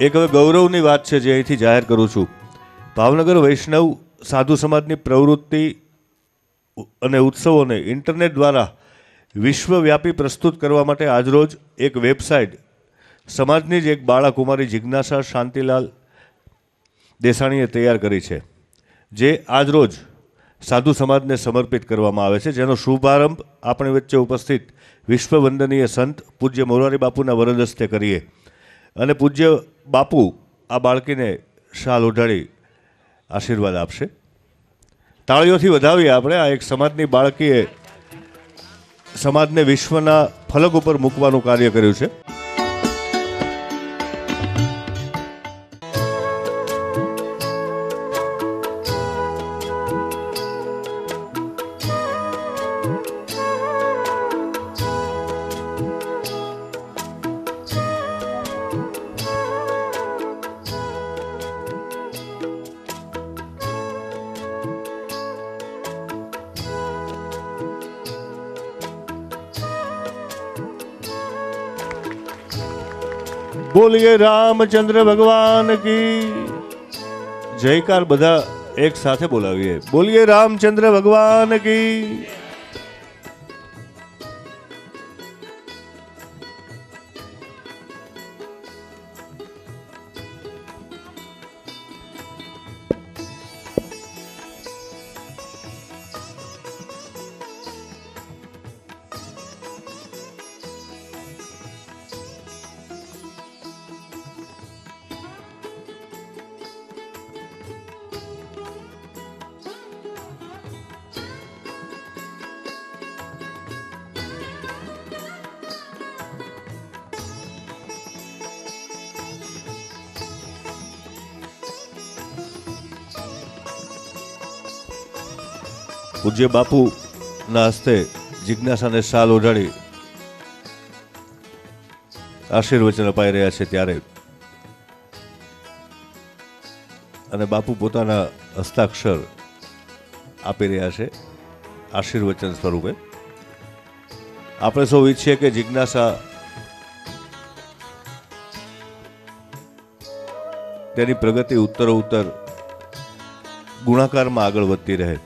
એક હવે ગૌરવની વાત છે જે અહીંથી જાહેર કરું છું. ભાવનગર વૈષ્ણવ સાધુ સમાજની પ્રવૃત્તિ અને ઉત્સવોને ઇન્ટરનેટ દ્વારા વિશ્વવ્યાપી પ્રસ્તુત કરવા માટે આજરોજ એક વેબસાઇટ સમાજની જ એક બાળાકુમારી જિજ્ઞાસા શાંતિલાલ દેસાણીએ તૈયાર કરી છે, જે આજરોજ સાધુ સમાજને સમર્પિત કરવામાં આવે છે, જેનો શુભારંભ આપણી વચ્ચે ઉપસ્થિત વિશ્વવંદનીય સંત પૂજ્ય મોરારી બાપુના વરદ હસ્તે કરીએ અને પૂજ્ય બાપુ આ બાળકીને શાલ ઓઢાડી આશીર્વાદ આપશે. તાળીઓથી વધાવીએ આપણે. આ એક સમાજની બાળકીએ સમાજને વિશ્વના ફલક ઉપર મૂકવાનું કાર્ય કર્યું છે. બોલીએ રામચંદ્ર ભગવાન કી જયકાર. બધા એક સાથે બોલાવીએ. બોલીએ રામચંદ્ર ભગવાન કી. પૂજ્ય બાપુના હસ્તે જિજ્ઞાસાને શાલ ઓઢાડી આશીર્વચન અપાઈ રહ્યા છે ત્યારે અને બાપુ પોતાના હસ્તાક્ષર આપી રહ્યા છે આશીર્વચન સ્વરૂપે. આપણે સૌ ઈચ્છીએ કે જિજ્ઞાસા તેની પ્રગતિ ઉત્તરોત્તર ગુણાકારમાં આગળ વધતી રહે.